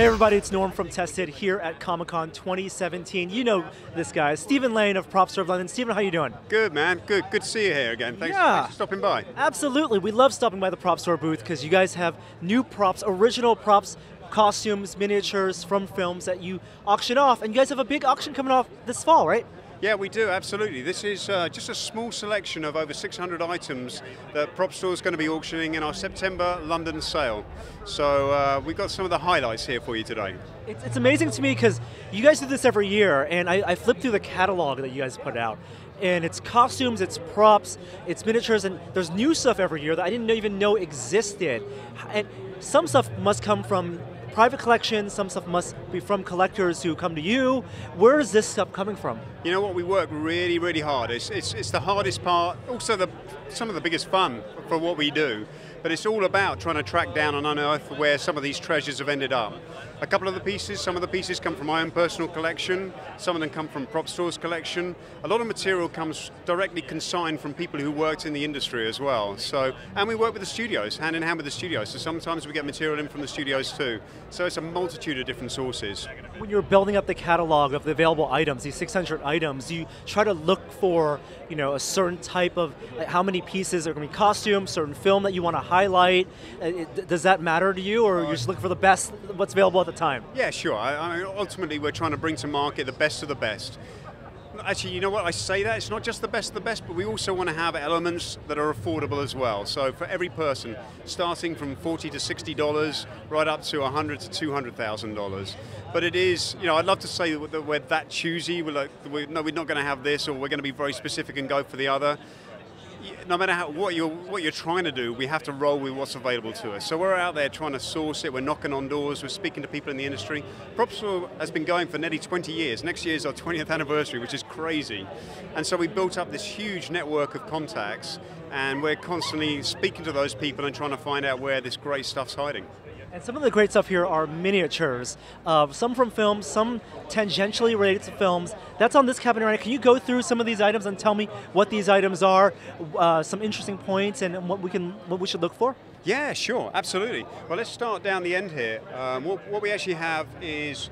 Hey everybody, it's Norm from Tested here at Comic-Con 2017. You know this guy, Stephen Lane of Prop Store of London. Stephen, how you doing? Good, man. Good to see you here again. Thanks for stopping by. Absolutely. We love stopping by the Prop Store booth because you guys have new props, original props, costumes, miniatures from films that you auction off. And you guys have a big auction coming off this fall, right? Yeah, we do, absolutely. This is just a small selection of over 600 items that Prop Store is going to be auctioning in our September London sale. So we've got some of the highlights here for you today. It's amazing to me because you guys do this every year, and I flipped through the catalog that you guys put out. And it's costumes, it's props, it's miniatures, and there's new stuff every year that I didn't even know existed. And some stuff must come from private collections, some stuff must be from collectors who come to you. Where is this stuff coming from? You know what, we work really, really hard. It's the hardest part, also some of the biggest fun for what we do. But it's all about trying to track down and unearth where some of these treasures have ended up. A couple of the pieces, some of the pieces come from my own personal collection, some of them come from Prop Store's collection. A lot of material comes directly consigned from people who worked in the industry as well. So, and we work with the studios, hand in hand with the studios, so sometimes we get material in from the studios too. So it's a multitude of different sources. When you're building up the catalog of the available items, these 600 items, you try to look for, you know, a certain type of, like, how many pieces are going to be costume, certain film that you want to highlight. Does that matter to you, or you're just looking for the best, what's available at the time? Yeah, sure. I mean, ultimately, we're trying to bring to market the best of the best. Actually, you know what, I say that, it's not just the best of the best, but we also want to have elements that are affordable as well. So for every person, starting from $40 to $60, right up to $100,000 to $200,000. But it is, you know, I'd love to say that we're that choosy, no, we're not going to have this, or we're going to be very specific and go for the other. No matter what you're trying to do, we have to roll with what's available to us. So we're out there trying to source it, we're knocking on doors, we're speaking to people in the industry. Prop Store has been going for nearly 20 years. Next year is our 20th anniversary, which is crazy. And so we built up this huge network of contacts, and we're constantly speaking to those people and trying to find out where this great stuff's hiding. And some of the great stuff here are miniatures, some from films, some tangentially related to films. That's on this cabinet right now. Can you go through some of these items and tell me what these items are, some interesting points, and what we should look for? Yeah, sure, absolutely. Well, let's start down the end here. What we actually have is,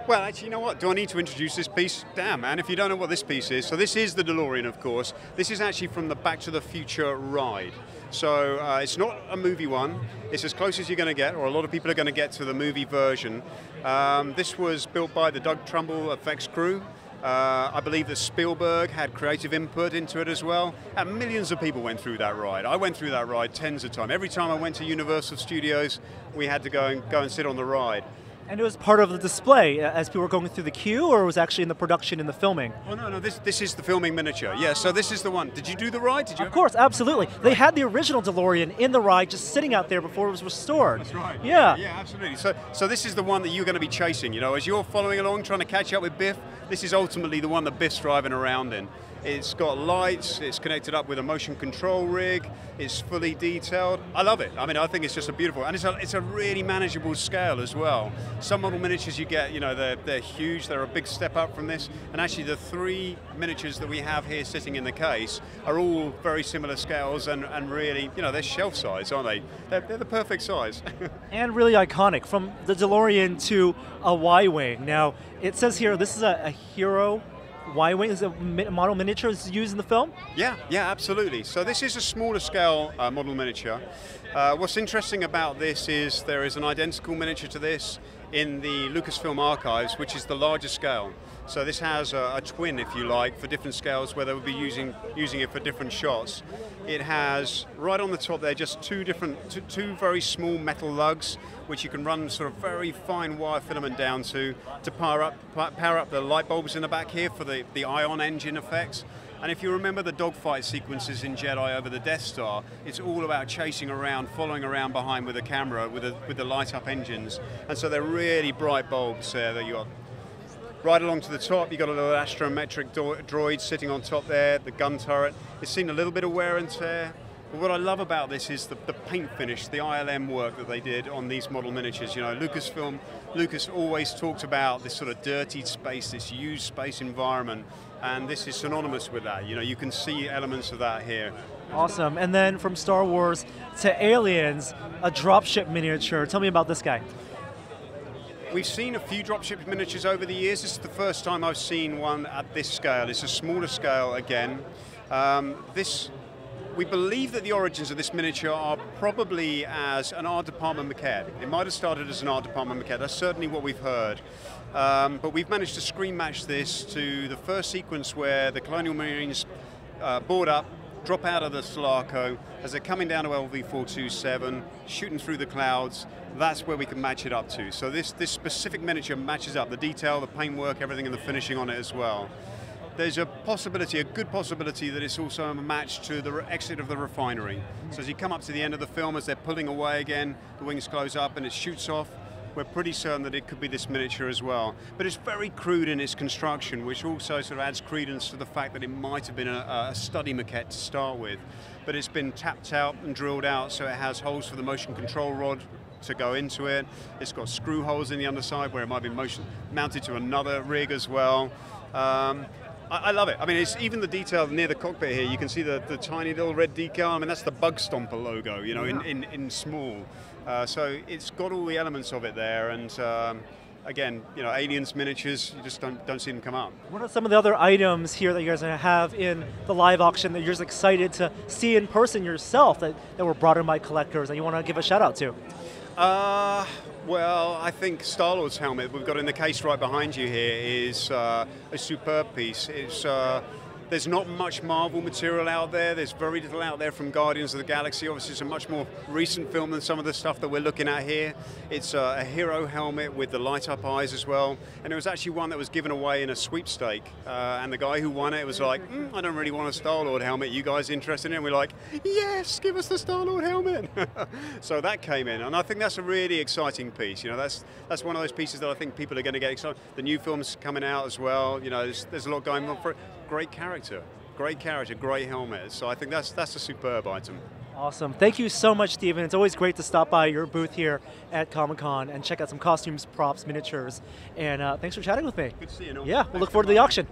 well, actually, you know what? Do I need to introduce this piece? Damn, man, if you don't know what this piece is. So this is the Delorean, of course. This is actually from the Back to the Future ride. So it's not a movie one. It's as close as you're going to get, or a lot of people are going to get to the movie version. This was built by the Doug Trumbull effects crew. I believe that Spielberg had creative input into it as well. And millions of people went through that ride. I went through that ride tens of times. Every time I went to Universal Studios, we had to go and sit on the ride. And it was part of the display as people were going through the queue, or it was actually in the production, in the filming? Oh, no, this is the filming miniature. Yeah, so this is the one. Did you do the ride? Did you? Of course, absolutely. They had the original DeLorean in the ride just sitting out there before it was restored. That's right. Yeah. Yeah, absolutely. So this is the one that you're going to be chasing. You know, as you're following along, trying to catch up with Biff, this is ultimately the one that Biff's driving around in. It's got lights, it's connected up with a motion control rig, it's fully detailed. I love it. I mean, I think it's just a beautiful, and it's a really manageable scale as well. Some model miniatures you get, you know, they're huge, they're a big step up from this, and actually the three miniatures that we have here sitting in the case are all very similar scales and really, you know, they're shelf size, aren't they? They're the perfect size. And really iconic, from the DeLorean to a Y-Wing. Now, it says here, this is a Hero Y-Wing. Is a model miniature used in the film? Yeah, absolutely. So this is a smaller scale model miniature. What's interesting about this is there is an identical miniature to this in the Lucasfilm archives, which is the larger scale. So this has a twin, if you like, for different scales where they would be using it for different shots. It has, right on the top there, just two very small metal lugs, which you can run sort of very fine wire filament down to power up the light bulbs in the back here for the ion engine effects. And if you remember the dogfight sequences in Jedi over the Death Star, it's all about chasing around, following around behind with a camera, with the light-up engines. And so they're really bright bulbs there that you got. Right along to the top, you've got a little astrometric droid sitting on top there, the gun turret. It's seen a little bit of wear and tear. But what I love about this is the paint finish, the ILM work that they did on these model miniatures. You know, Lucas always talked about this sort of dirtied space, this used space environment, and this is synonymous with that. You know, you can see elements of that here. Awesome. And then from Star Wars to Aliens, a dropship miniature. Tell me about this guy. We've seen a few dropship miniatures over the years. This is the first time I've seen one at this scale. It's a smaller scale again. We believe that the origins of this miniature are probably as an art department maquette. It might have started as an art department maquette. That's certainly what we've heard. But we've managed to screen match this to the first sequence where the Colonial Marines board up, drop out of the Sulaco as they're coming down to LV-427, shooting through the clouds. That's where we can match it up to. So this specific miniature matches up the detail, the paintwork, everything, and the finishing on it as well. There's a possibility, a good possibility, that it's also a match to the exit of the refinery. So as you come up to the end of the film, as they're pulling away again, the wings close up and it shoots off, we're pretty certain that it could be this miniature as well. But it's very crude in its construction, which also sort of adds credence to the fact that it might have been a study maquette to start with. But it's been tapped out and drilled out, so it has holes for the motion control rod to go into it. It's got screw holes in the underside where it might be mounted to another rig as well. I love it. I mean, it's even the detail near the cockpit here. You can see the tiny little red decal. I mean, that's the Bug Stomper logo, you know, in small. So it's got all the elements of it there. And again, you know, Aliens miniatures, you just don't see them come up. What are some of the other items here that you guys are going to have in the live auction that you're just excited to see in person yourself that were brought in by collectors that you want to give a shout out to? Well, I think Star-Lord's helmet we've got in the case right behind you here is a superb piece. There's not much Marvel material out there. There's very little out there from Guardians of the Galaxy. Obviously, it's a much more recent film than some of the stuff that we're looking at here. It's a hero helmet with the light-up eyes as well. And there was actually one that was given away in a sweepstake. And the guy who won it was like, I don't really want a Star-Lord helmet. You guys interested in it? And we're like, yes, give us the Star-Lord helmet. So that came in. And I think that's a really exciting piece. You know, that's one of those pieces that I think people are going to get excited. The new film's coming out as well. You know, there's a lot going on for it. Great character, great helmet. So I think that's a superb item. Awesome. Thank you so much, Stephen. It's always great to stop by your booth here at Comic-Con and check out some costumes, props, miniatures. And thanks for chatting with me. Good to see you, Noel. Yeah, we'll look forward to the auction.